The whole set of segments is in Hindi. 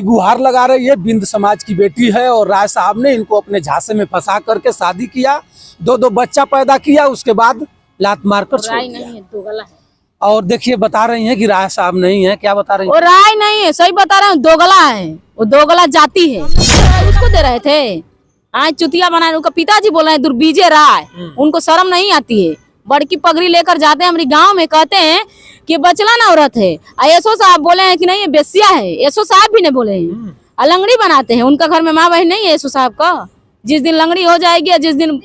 गुहार लगा रही है। बिंद समाज की बेटी है और राय साहब ने इनको अपने झांसे में फंसा करके शादी किया, दो बच्चा पैदा किया, उसके बाद लात मारकर छोड़ दिया। नहीं है, दोगला है। और देखिए बता रही हैं कि राय साहब नहीं है। क्या बता रही हैं? वो राय नहीं है, सही बता रहे हैं, दोगला है। वो दोगला जाति है। उसको दे रहे थे आज चुतिया बनाए। उनका पिताजी बोल रहे हैं दुर्बीजे राय, उनको शर्म नहीं आती है। बड़की पगड़ी लेकर जाते हैं हमारे गांव में, कहते हैं कि बचला ना औरत है। एसो साहब बोले हैं कि नहीं ये बेसिया है। एसो साहब भी नहीं बोले हैं, लंगड़ी बनाते हैं। उनका घर में माँ बहन नहीं है एसो साहब का। जिस दिन लंगड़ी हो जाएगी, जिस दिन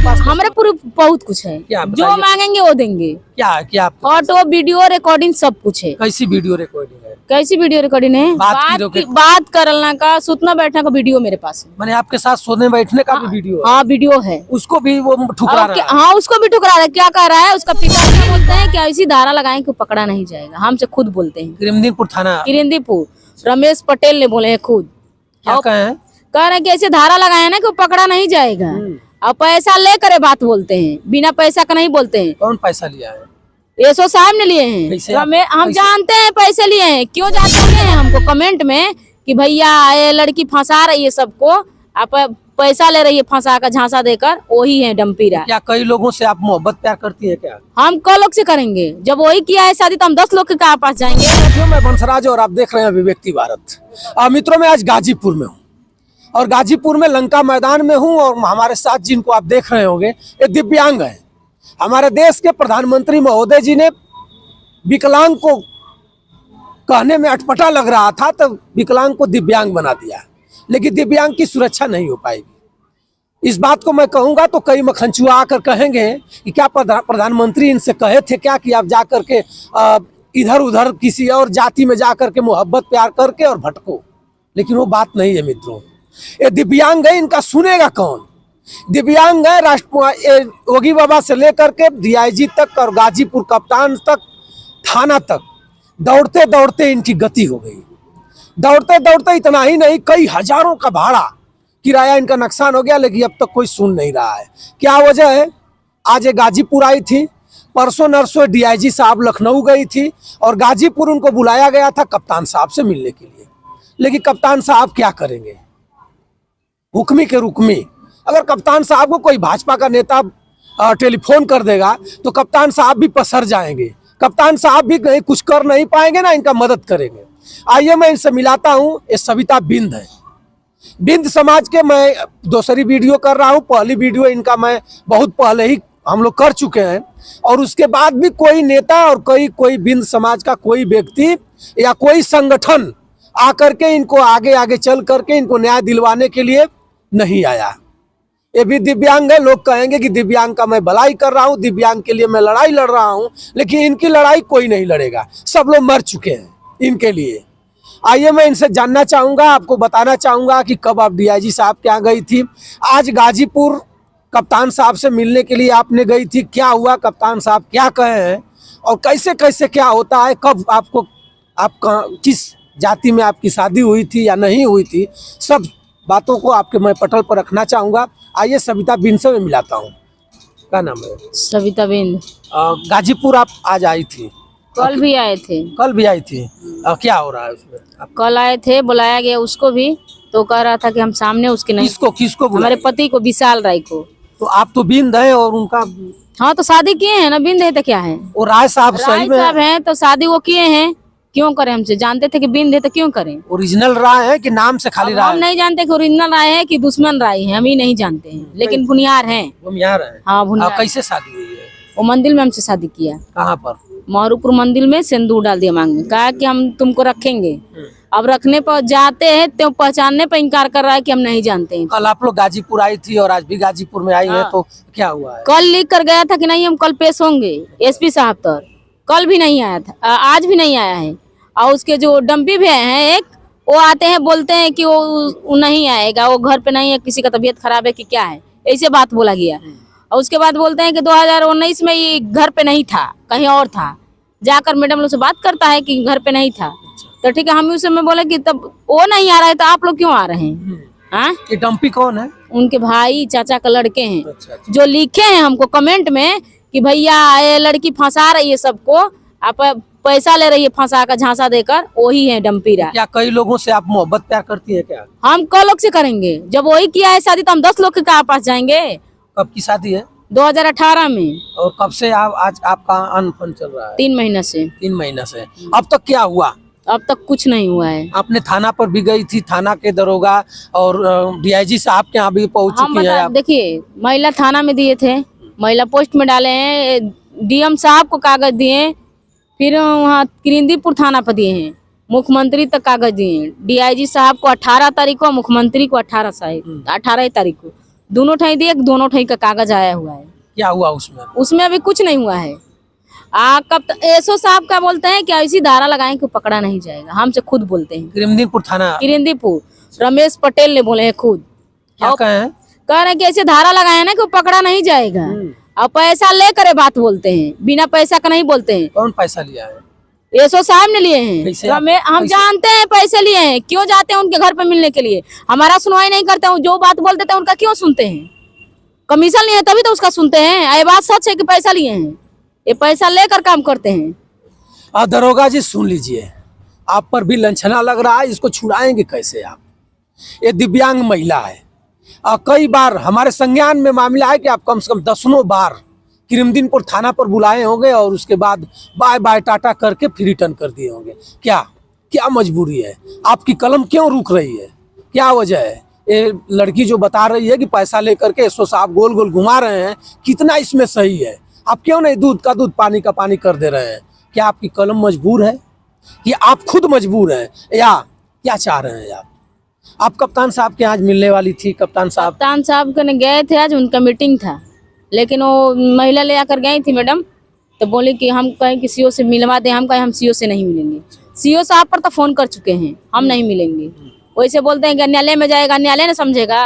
हमारे पूरे बहुत कुछ है, जो मांगेंगे वो देंगे। क्या फोटो वीडियो रिकॉर्डिंग सब कुछ है। कैसी वीडियो रिकॉर्डिंग है? कैसी वीडियो रिकॉर्डिंग है? बात करना का, सुतना बैठना का वीडियो मेरे पास है। मैंने आपके साथ सोने बैठने का भी वीडियो? हाँ वीडियो है। उसको भी वो ठुकरा रहा है? हाँ उसको भी ठुकरा रहा है। क्या कह रहा है उसका पिता बोलते हैं कि ऐसी धारा लगाएं कि पकड़ा नहीं जाएगा। हमसे खुद बोलते हैं किरंदीपुर थाना, किरंदीपुर रमेश पटेल ने बोले हैं खुद। क्या कह रहे हैं कि ऐसे धारा लगाए ना कि पकड़ा नहीं जाएगा। और पैसा लेकर बात बोलते हैं, बिना पैसा का नहीं बोलते हैं। कौन पैसा लिया है? एसो साहब ने लिए हैं। हम जानते हैं पैसे लिए हैं। क्यों जानते हैं? हमको कमेंट में कि भैया ये लड़की फंसा रही है सबको, आप पैसा ले रही है फंसा कर झांसा देकर, वही है डम्पीरा। क्या कई लोगों से आप मोहब्बत प्यार करती है क्या? हम कई लोग से करेंगे। जब वही किया है शादी तो हम 10 लोग के कहाँ पास जाएंगे। मैं बंसराज और आप देख रहे हैं अभिव्यक्ति भारत। मित्रों मैं आज गाजीपुर में हूँ और गाजीपुर में लंका मैदान में हूँ और हमारे साथ जिनको आप देख रहे होंगे ये दिव्यांग है। हमारे देश के प्रधानमंत्री महोदय जी ने विकलांग को कहने में अटपटा लग रहा था तो विकलांग को दिव्यांग बना दिया, लेकिन दिव्यांग की सुरक्षा नहीं हो पाएगी। इस बात को मैं कहूंगा तो कई मखनचुआ आकर कहेंगे कि क्या प्रधानमंत्री इनसे कहे थे क्या कि आप जा करके इधर उधर किसी और जाति में जा करके मोहब्बत प्यार करके और भटको, लेकिन वो बात नहीं है मित्रों। ये दिव्यांग है, इनका सुनेगा कौन? दिव्यांग है। योगी बाबा से लेकर के डीआईजी तक और गाजीपुर कप्तान तक, थाना तक दौड़ते दौड़ते इनकी गति हो गई। दौड़ते दौड़ते इतना ही नहीं, कई हजारों का भाड़ा किराया इनका नुकसान हो गया, लेकिन अब तक कोई सुन नहीं रहा है। क्या वजह है? आज ये गाजीपुर आई थी, परसों नरसों डीआईजी साहब लखनऊ गई थी और गाजीपुर उनको बुलाया गया था कप्तान साहब से मिलने के लिए, लेकिन कप्तान साहब क्या करेंगे? हुक्मी के रुकमी। अगर कप्तान साहब को कोई भाजपा का नेता टेलीफोन कर देगा तो कप्तान साहब भी पसर जाएंगे। कप्तान साहब भी कुछ कर नहीं पाएंगे, ना इनका मदद करेंगे। आइए मैं इनसे मिलाता हूँ। ये सविता बिंद है। बिंद समाज के मैं दूसरी वीडियो कर रहा हूँ। पहली वीडियो इनका मैं बहुत पहले ही हम लोग कर चुके हैं और उसके बाद भी कोई नेता और कोई बिंद समाज का कोई व्यक्ति या कोई संगठन आकर के इनको आगे चल करके इनको न्याय दिलवाने के लिए नहीं आया। ये भी दिव्यांग है। लोग कहेंगे कि दिव्यांग का मैं भलाई कर रहा हूँ, दिव्यांग के लिए मैं लड़ाई लड़ रहा हूँ, लेकिन इनकी लड़ाई कोई नहीं लड़ेगा। सब लोग मर चुके हैं इनके लिए। आइए मैं इनसे जानना चाहूँगा, आपको बताना चाहूँगा कि कब आप डीआईजी साहब के यहाँ गई थी। आज गाजीपुर कप्तान साहब से मिलने के लिए आपने गई थी, क्या हुआ? कप्तान साहब क्या कहे हैं और कैसे कैसे क्या होता है? कब आपको किस जाति में आपकी शादी हुई थी या नहीं हुई थी, सब बातों को आपके मैं पटल पर रखना चाहूँगा। आइए सविता बिंद से मैं मिलाता हूँ। क्या नाम है? सविता बिंद। गाजीपुर आप आज आई थी? कल भी आए थे। कल भी आई थी। क्या हो रहा है उसमें? कल आए थे, बुलाया गया उसको भी, तो कह रहा था कि हम सामने उसके नहीं। किसको हमारे पति को, विशाल राय को। तो आप तो बिंद है और उनका? हाँ तो शादी किए हैं ना, बिंद है तो क्या है? वो राय साहब है तो शादी वो किए हैं, क्यों करें? हमसे जानते थे कि बिंद है तो क्यों करें? ओरिजिनल राय है कि नाम से खाली राय? हम नहीं जानते कि ओरिजिनल राय है कि दुश्मन राय है, हम ही नहीं जानते हैं, लेकिन भुनियार हैं। भुनियार है? हाँ भुनियार। कैसे शादी हुई है? वो मंदिर में हमसे शादी किया। कहाँ पर? मारूपुर मंदिर में सिंदूर डाल दिया मांग में, कहा कि हम तुमको रखेंगे। अब रखने पर जाते हैं तो पहचानने पर इनकार कर रहा है कि हम नहीं जानते हैं। कल आप लोग गाजीपुर आई थी और आज भी गाजीपुर में आई है, तो क्या हुआ है? कल लिख कर गया था कि नहीं हम कल पेश होंगे एसपी साहब तक, कल भी नहीं आया था, आज भी नहीं आया है। और उसके जो डम्पी भी हैं एक, वो आते हैं बोलते हैं कि वो नहीं आएगा, वो घर पे नहीं है, किसी का तबीयत खराब है कि क्या है, ऐसे बात बोला गया। और उसके बाद बोलते हैं कि 2019 में ये घर पे नहीं था, कहीं और था। जाकर मैडम लोग से बात करता है कि घर पे नहीं था। तो ठीक है, हम उस समय बोले कि तब वो नहीं आ रहा है तो आप लोग क्यों आ रहे हैं? हाँ, ये डम्पी कौन है? उनके भाई चाचा का लड़के हैं। अच्छा। जो लिखे हैं हमको कमेंट में कि भैया ये लड़की फंसा रही है सबको, आप पैसा ले रही है फंसा कर झांसा देकर, वही है डम्पी राय। क्या कई लोगों से आप मोहब्बत प्यार करती है क्या? हम कौ लोग से करेंगे? जब वही किया है शादी तो हम 10 लोग के कहाँ पास जाएंगे? कब की शादी है? 2018 में। और कब से आप आज आपका अनफन चल रहा है? 3 महीना से। 3 महीने से। अब तक क्या हुआ? अब तक कुछ नहीं हुआ है। आपने थाना पर भी गई थी, थाना के दरोगा और डीआईजी साहब के यहाँ भी पहुंच हम चुकी है आप? देखिए, महिला थाना में दिए थे, महिला पोस्ट में डाले हैं, डीएम साहब को कागज दिए, फिर वहाँ किरिंदीपुर थाना पर दिए हैं, मुख्यमंत्री तक कागज दिए हैं। डीआईजी साहब को 18 तारीख को, मुख्यमंत्री को 18 तारीख को, दोनों ठाई दिए, दोनों ठाई का कागज आया हुआ है। क्या हुआ उसमें? उसमें अभी कुछ नहीं हुआ है। कब एसओ साहब क्या बोलते हैं कि ऐसी धारा लगाएं कि पकड़ा नहीं जाएगा, हमसे खुद बोलते हैं। किरिंदीपुर थाना, किरिंदीपुर रमेश पटेल ने बोले हैं खुद। क्या कहे हैं? कह रहे हैं कि ऐसे धारा लगाए ना कि वो पकड़ा नहीं जाएगा, और पैसा लेकर बात बोलते हैं, बिना पैसा का नहीं बोलते हैं। कौन पैसा लिया है? एसओ साहब ने लिए हैं। कैसे हम जानते हैं पैसे लिए हैं, क्यों जाते हैं उनके घर पे मिलने के लिए? हमारा सुनवाई नहीं करते हैं, जो बात बोल देते हैं उनका क्यों सुनते हैं? कमीशन लिए तभी तो उसका सुनते हैं। ये बात सच है कि पैसा लिए हैं, ये पैसा लेकर काम करते हैं। दरोगा जी सुन लीजिए, आप पर भी लंछना लग रहा है, इसको छुड़ाएंगे कैसे आप? ये दिव्यांग महिला है और कई बार हमारे संज्ञान में मामला है कि आप कम से कम 10 बार किरिमदीनपुर थाना पर बुलाए होंगे और उसके बाद बाय बाय टाटा करके फिर रिटर्न कर दिए होंगे। क्या क्या मजबूरी है? आपकी कलम क्यों रुक रही है? क्या वजह है? ये लड़की जो बता रही है कि पैसा लेकर के एसओ साहब गोल गोल घुमा रहे हैं, कितना इसमें सही है? आप क्यों नहीं दूध का दूध पानी का पानी कर दे रहे हैं? क्या आपकी कलम मजबूर है या आप खुद मजबूर हैं, या क्या चाह रहे हैं आप कप्तान साहब के आज मिलने वाली थी? कप्तान साहब के गए थे, आज उनका मीटिंग था, लेकिन वो महिला ले आकर गई थी मैडम, तो बोले कि हम कहीं कि सीओ से मिलवा दें। हम कहीं हम सीओ से नहीं मिलेंगे, सीओ साहब पर तो फोन कर चुके हैं, हम नहीं मिलेंगे। वैसे बोलते हैं कि न्यायालय में जाएगा, न्यायालय ने समझेगा,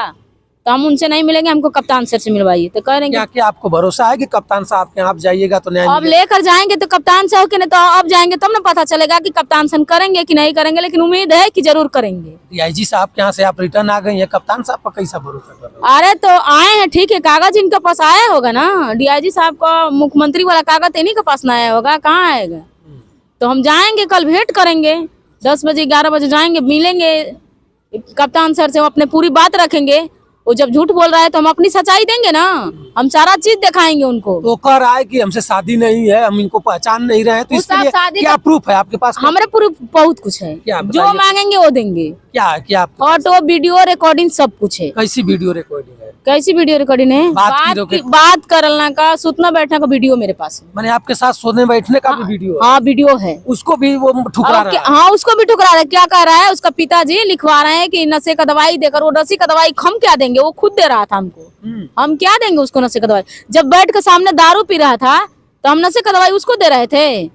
तो हम उनसे नहीं मिलेंगे, हमको कप्तान सर से मिलवाइए। तो कह रहे हैं क्या आपको भरोसा है कि कप्तान साहब के आप जाइएगा तो न्याय अब लेकर जाएंगे? तो कप्तान साहब के नहीं तो अब जाएंगे तब ना पता चलेगा कि कप्तान सर करेंगे कि नहीं करेंगे, लेकिन उम्मीद है कि जरूर करेंगे। डीआईजी साहब के यहाँ से आप रिटर्न आ गई है, कप्तान साहब पर कैसा भरोसा कर रहे हो? अरे तो आए हैं, ठीक है, कागज इनके पास आया होगा ना, डीआईजी साहब का मुख्यमंत्री वाला कागज इन्हीं के पास ना आया होगा, कहाँ आएगा? तो हम जाएंगे, कल भेंट करेंगे, 10 बजे 11 बजे जाएंगे, मिलेंगे कप्तान सर से, अपने पूरी बात रखेंगे। वो जब झूठ बोल रहा है तो हम अपनी सच्चाई देंगे ना, हम सारा चीज दिखाएंगे उनको। तो कह रहा है कि हमसे शादी नहीं है, हम इनको पहचान नहीं रहे हैं, तो इसके लिए क्या प्रूफ है आपके पास? हमारे प्रूफ बहुत कुछ है, जो मांगेंगे वो देंगे। क्या फोटो वीडियो रिकॉर्डिंग सब कुछ है। कैसी वीडियो रिकॉर्डिंग है? कैसी वीडियो रिकॉर्डिंग है? बात करना का, सुतना बैठना का वीडियो मेरे पास है। मैंने आपके साथ सोने बैठने का भी वीडियो? हाँ वीडियो है, उसको भी वो ठुकरा रहा है? हाँ उसको भी ठुकरा रहा है। क्या कह रहा है उसका पिताजी? लिखवा रहे हैं कि नशे का दवाई देकर, वो नशे का दवाई हम क्या देंगे, वो खुद दे रहा था हमको, हम क्या देंगे उसको नशे का दवाई? जब बैठ के सामने दारू पी रहा था तो हम नशे का दवाई उसको दे रहे थे?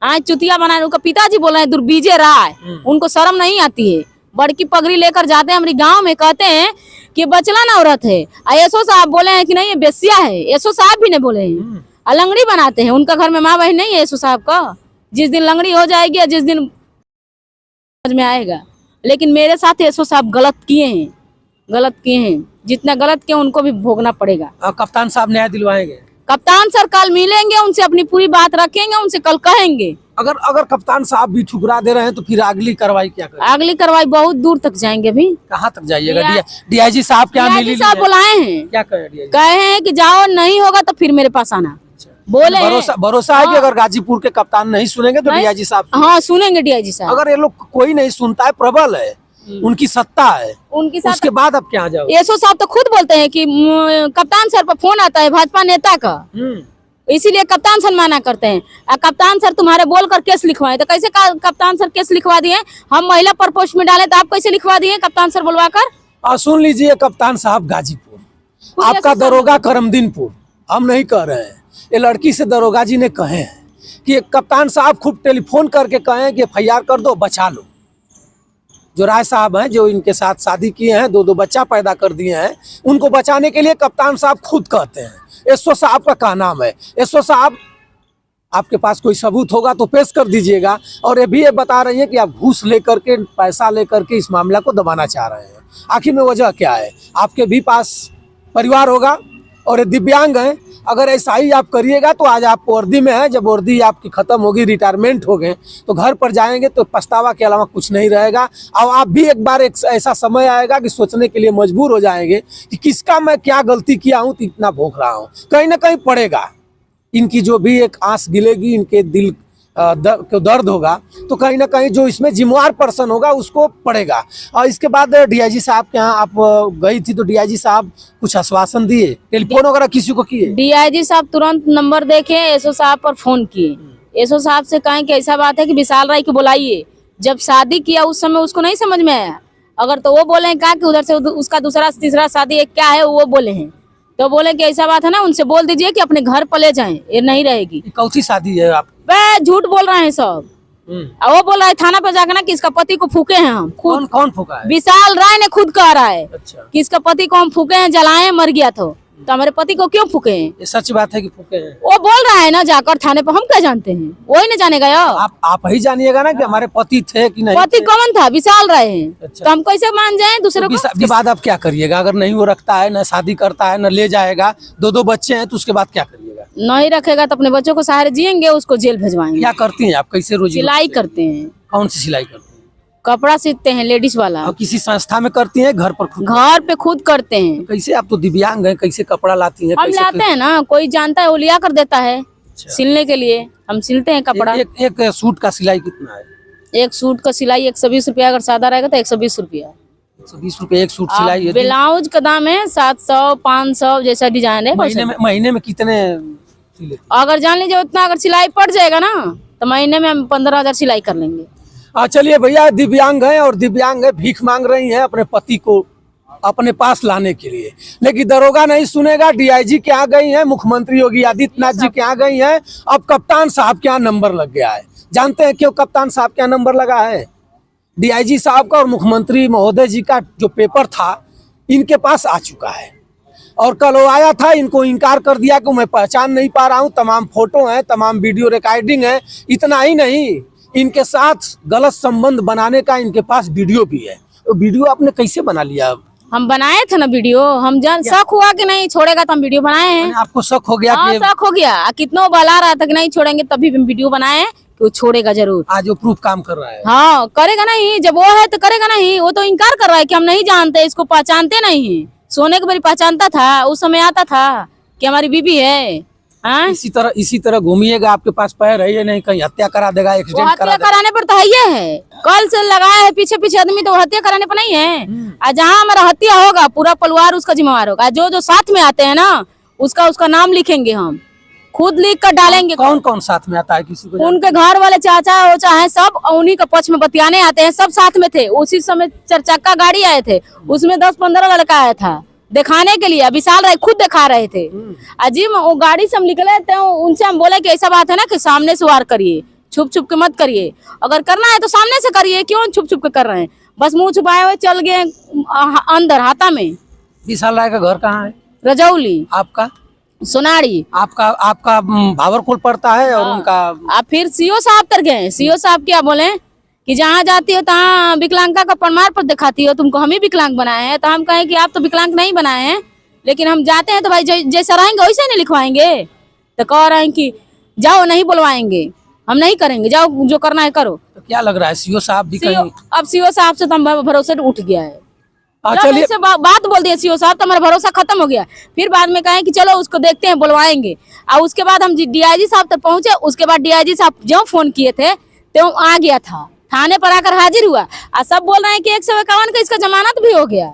आज चुतिया बनाए, उनका पिताजी बोल रहे हैं दुर्बीजे राय, उनको शर्म नहीं आती है, बड़की पगड़ी लेकर जाते हैं हमारे गांव में, कहते हैं कि बचलन औरत है। एसओ साहब बोले हैं कि नहीं ये बेसिया है, एसओ साहब भी ने बोले हैं। लंगड़ी बनाते हैं, उनका घर में माँ बहन नहीं है एसओ साहब का, जिस दिन लंगड़ी हो जाएगी, जिस दिन समझ में आएगा। लेकिन मेरे साथ एसओ साहब गलत किए हैं, जितना गलत किए उनको भी भोगना पड़ेगा। कप्तान साहब न्याय दिलवाएंगे? कप्तान सर कल मिलेंगे, उनसे अपनी पूरी बात रखेंगे, उनसे कल कहेंगे। अगर कप्तान साहब भी ठुकरा दे रहे हैं तो फिर अगली कार्रवाई क्या करें? अगली कार्रवाई बहुत दूर तक जाएंगे। अभी कहाँ तक जाइएगा? डीआईजी साहब क्या साहब बुलाए हैं? क्या कहे हैं कि जाओ, नहीं होगा तो फिर मेरे पास आना। बोले भरोसा है कि अगर गाजीपुर के कप्तान नहीं सुनेंगे तो डीआईजी साहब? हाँ सुनेंगे डीआईजी साहब। अगर ये लोग कोई नहीं सुनता है, प्रबल है, उनकी सत्ता है, उसके बाद अब क्या जाओ? एसओ साहब तो खुद बोलते हैं कि कप्तान सर पर फोन आता है भाजपा नेता का, इसीलिए कप्तान सर माना करते हैं। कप्तान सर तुम्हारे बोलकर केस लिखवाए, तो कैसे कप्तान सर केस लिखवा दिए? हम महिला पर पोस्ट में डाले तो आप कैसे लिखवा दिए कप्तान सर बोलवा कर? सुन लीजिए, कप्तान साहब गाजीपुर, आपका दरोगा करमदीनपुर, हम नहीं कह रहे हैं, ये लड़की से दरोगा जी ने कहे हैं कि कप्तान साहब खूब टेलीफोन करके कहे कि FIR कर दो, बचा लो। जो राय साहब हैं, जो इनके साथ शादी किए हैं, 2 बच्चा पैदा कर दिए हैं, उनको बचाने के लिए कप्तान साहब खुद कहते हैं। एसओ साहब का क्या नाम है? एसओ साहब, आपके पास कोई सबूत होगा तो पेश कर दीजिएगा। और ये भी ये बता रही है कि आप घूस लेकर के, पैसा लेकर के इस मामला को दबाना चाह रहे हैं। आखिर में वजह क्या है? आपके भी पास परिवार होगा और ये दिव्यांग हैं। अगर ऐसा ही आप करिएगा तो आज आप वर्दी में हैं, जब वर्दी आपकी खत्म होगी, रिटायरमेंट हो गए, तो घर पर जाएंगे तो पछतावा के अलावा कुछ नहीं रहेगा। और आप भी एक बार एक ऐसा समय आएगा कि सोचने के लिए मजबूर हो जाएंगे कि किसका मैं क्या गलती किया हूँ तो इतना भोग रहा हूँ। कहीं ना कहीं पड़ेगा, इनकी जो भी एक आंस गिलेगी, इनके दिल को दर्द होगा, तो कहीं ना कहीं जो इसमें जिम्मेवार पर्सन होगा उसको पड़ेगा। और इसके बाद डीआईजी साहब के यहाँ आप गई थी तो डीआईजी साहब कुछ आश्वासन दिए, टेलीफोन वगैरह किसी को किए? डीआईजी साहब तुरंत नंबर देखे, एसओ साहब पर फोन किए। एसओ साहब से कहें कि ऐसा बात है कि विशाल राय को बुलाइए। जब शादी किया उस समय उसको नहीं समझ में आया, अगर तो वो बोले कहा कि उधर से उसका दूसरा तीसरा शादी क्या है वो बोले हैं, तो बोले कि ऐसा बात है ना, उनसे बोल दीजिए कि अपने घर पर ले जाएं, ये नहीं रहेगी। कौन सी शादी है आप? वे झूठ बोल रहे हैं सब। और वो बोल रहा है थाना पे जाकर ना कि इसका पति को फूके हैं हम खुद। कौन फूका है? विशाल राय ने खुद कह रहा है अच्छा। कि इसका पति को हम फूके हैं, जलाए, मर गया तो हमारे पति को क्यों फूके हैं? ये सच बात है कि फूके हैं? वो बोल रहा है ना जाकर थाने पर, हम क्या जानते हैं, वही ना जानेगा यार। आप ही जानिएगा ना कि हमारे पति थे कि नहीं। पति कौन था? विशाल राय है। अच्छा। तो हम कैसे मान जाए दूसरे को? इसके बाद आप क्या करिएगा? अगर नहीं वो रखता है, न शादी करता है, न ले जाएगा, दो बच्चे हैं, तो उसके बाद क्या करिएगा? नहीं रखेगा तो अपने बच्चों को सहारे जिएंगे, उसको जेल भेजवाएंगे। क्या करती हैं आप? कैसे रोजी? सिलाई करते हैं। कौन सी सिलाई करती हैं? कपड़ा सीखते हैं, लेडीज वाला। और किसी संस्था में करती हैं? घर पर खुद? घर पे खुद करते हैं। कैसे? आप तो दिव्यांग हैं, कैसे कपड़ा लाती हैं? हम लाते हैं ना, कोई जानता है वो लिया कर देता है सिलने के लिए, हम सिलते हैं कपड़ा। एक सूट का सिलाई कितना है? एक सूट का सिलाई 120 रुपया, अगर सादा रहेगा तो 120 रुपया। 120 रुपये एक सूट सिलाई है। ब्लाउज का दाम है 700 500 जैसा डिजाइन है। महीने में कितने सिले? अगर जान लीजिए उतना अगर सिलाई पड़ जाएगा ना तो महीने में हम 15,000 सिलाई कर लेंगे। चलिए भैया, दिव्यांग हैं और दिव्यांग है, भीख मांग रही हैं अपने पति को अपने पास लाने के लिए, लेकिन दरोगा नहीं सुनेगा। डीआईजी के यहाँ गई हैं, मुख्यमंत्री योगी आदित्यनाथ जी के यहाँ गई हैं, अब कप्तान साहब के यहाँ नंबर लग गया है। जानते हैं क्यों कप्तान साहब के यहाँ नंबर लगा है? डीआईजी साहब का और मुख्यमंत्री महोदय जी का जो पेपर था इनके पास आ चुका है, और कल वो आया था, इनको इनकार कर दिया कि मैं पहचान नहीं पा रहा हूँ। तमाम फोटो हैं, तमाम वीडियो रिकॉर्डिंग है। इतना ही नहीं, इनके साथ गलत संबंध बनाने का इनके पास वीडियो भी है। तो वीडियो आपने कैसे बना लिया? हम बनाए थे ना वीडियो, हम जान शक हुआ कि नहीं छोड़ेगा तो हम वीडियो बनाए हैं। आपको शक हो गया? हाँ, शक हो गया। कितना बला रहा था कि नहीं छोड़ेंगे, तभी हम वीडियो बनाए कि वो छोड़ेगा जरूर। आज वो प्रूफ काम कर रहा है। हाँ, करेगा नहीं, जब वो है तो करेगा नहीं। वो तो इनकार कर रहा है कि हम नहीं जानते, इसको पहचानते नहीं है। सोने के बारी पहचानता था, उस समय आता था कि हमारी बीबी है। हाँ? इसी तरह घूमिएगा, आपके पास पैर है या नहीं, कहीं हत्या करा देगा, एक्सीडेंट करा देगा। कराने पर तो ये है, कल से लगाया है पीछे पीछे आदमी, तो हत्या कराने पर नहीं है। और जहाँ हमारा हत्या होगा पूरा परिवार उसका जिम्मेवार होगा। जो जो साथ में आते हैं ना उसका नाम लिखेंगे, हम खुद लिख कर डालेंगे। कौन कौन साथ में आता है? किसी को? उनके घर वाले चाचा ओचा है सब, उन्हीं का पक्ष में बतियाने आते हैं, सब साथ में थे। उसी समय 4 चक्का गाड़ी आए थे, उसमें 10-15 लड़का आया था दिखाने के लिए। विशाल राय खुद दिखा रहे थे। अजीब, वो गाड़ी से हम निकले थे, उनसे हम बोले कि ऐसा बात है ना कि सामने से वार करिए, छुप छुप के मत करिए। अगर करना है तो सामने से करिए, क्यों छुप छुप के कर रहे हैं? बस मुंह छुपाए हुए चल गए अंदर हाथा में। विशाल राय का घर कहाँ है? रजौली। आपका? सोनारी। आपका भावरकुल पड़ता है। और उनका आप फिर सीओ साहब तर गए। सीओ साहब क्या बोले कि जहाँ जाती हो तहाँ विकलांगता का प्रमाण पत्र दिखाती हो, तुमको हम ही विकलांग बनाए हैं। तो हम कहें कि आप तो विकलांग नहीं बनाए हैं, लेकिन हम जाते हैं तो भाई जैसा रहेंगे वैसे नहीं लिखवाएंगे। तो कह रहे हैं कि जाओ, नहीं बुलवाएंगे, हम नहीं करेंगे, जाओ जो करना है करो। तो क्या लग रहा है सीओ साहब भी कहीं? अब सीओ साहब से तो हम भरोसा उठ गया है। चलिए, बात बोल दिया सीओ साहब तो हमारा भरोसा खत्म हो गया। फिर बाद में कहें कि चलो उसको देखते हैं, बुलवाएंगे। और उसके बाद हम डीआईजी साहब तक पहुंचे। उसके बाद डीआईजी साहब जो फोन किए थे तो आ गया था, थाने पर आकर हाजिर हुआ। और सब बोल रहे हैं कि 151 का इसका जमानत भी हो गया।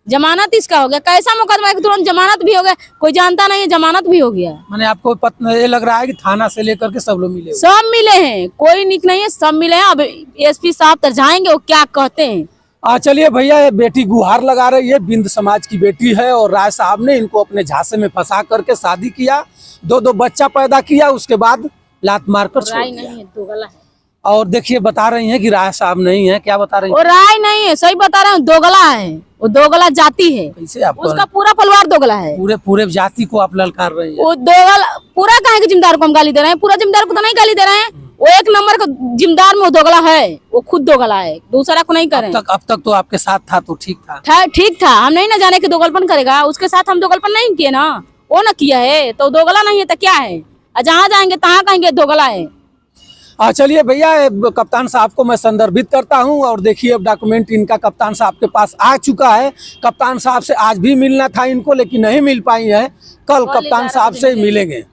जमानत इसका हो गया, कैसा मुकदमा है कि तुरंत जमानत भी हो गया? कोई जानता नहीं है, जमानत भी हो गया। मैंने आपको ये लग रहा है कि थाना से लेकर के सब लोग मिले? सब मिले हैं, कोई निक नहीं है, सब मिले हैं। अब एसपी साहब तक जाएंगे, वो क्या कहते हैं। चलिए भैया, ये बेटी गुहार लगा रही है, बिंद समाज की बेटी है, और राय साहब ने इनको अपने झांसे में फंसा करके शादी किया, 2 बच्चा पैदा किया, उसके बाद लात मारकर छोड़ दिया। दोगला है। और देखिए, बता रही हैं कि राय साहब नहीं है। क्या बता रही हैं? वो राय नहीं है, सही बता रहे हैं, दोगला है। वो दोगला जाति है। कैसे? आप उसका पूरा परिवार दोगला है। पूरे जाति को आप ललकार रही हैं। वो दोगला पूरा काहे के जिम्मेदार को हम गाली दे रहे हैं? पूरा जिम्मेदार को तो नहीं गाली दे रहे हैं। वो 1 नंबर का जिम्मेदार में वो दोगला है, वो खुद दोगला है, दूसरा को नहीं करे। अब तक तो आपके साथ था तो ठीक था। ठीक था, हम नहीं ना जाने कि दोगलपन करेगा। उसके साथ हम दोगलपन नहीं किए ना, वो ना किया है, तो दोगला नहीं है तो क्या है? जहाँ जाएंगे तहाँ कहेंगे दोगला है। चलिए भैया, कप्तान साहब को मैं संदर्भित करता हूं और देखिए अब डॉक्यूमेंट इनका कप्तान साहब के पास आ चुका है। कप्तान साहब से आज भी मिलना था इनको, लेकिन नहीं मिल पाई है। कल कप्तान साहब से मिलेंगे,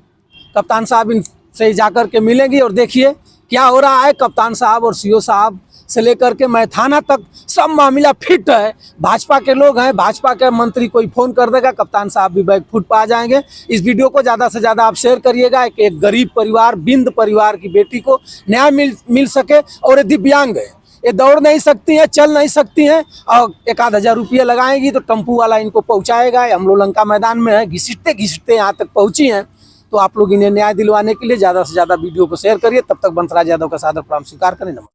कप्तान साहब इनसे जाकर के मिलेंगी और देखिए क्या हो रहा है। कप्तान साहब और सीओ साहब से लेकर के मैं थाना तक सब मामला फिट है। भाजपा के लोग हैं, भाजपा के मंत्री कोई फोन कर देगा, कप्तान साहब भी बैक फुट पर आ जाएंगे। इस वीडियो को ज़्यादा से ज़्यादा आप शेयर करिएगा कि एक गरीब परिवार, बिंद परिवार की बेटी को न्याय मिल सके। और ये दिव्यांग है, ये दौड़ नहीं सकती हैं, चल नहीं सकती हैं, और 1,000 रुपये लगाएंगी तो टेम्पू वाला इनको पहुँचाएगा। हम लोग लंका मैदान में हैं, घिसटते घिसटते यहाँ तक पहुँची हैं। तो आप लोग इन्हें न्याय दिलवाने के लिए ज़्यादा से ज़्यादा वीडियो को शेयर करिए। तब तक बंसराज यादव का सादर प्रणाम स्वीकार करें। नमस्कार।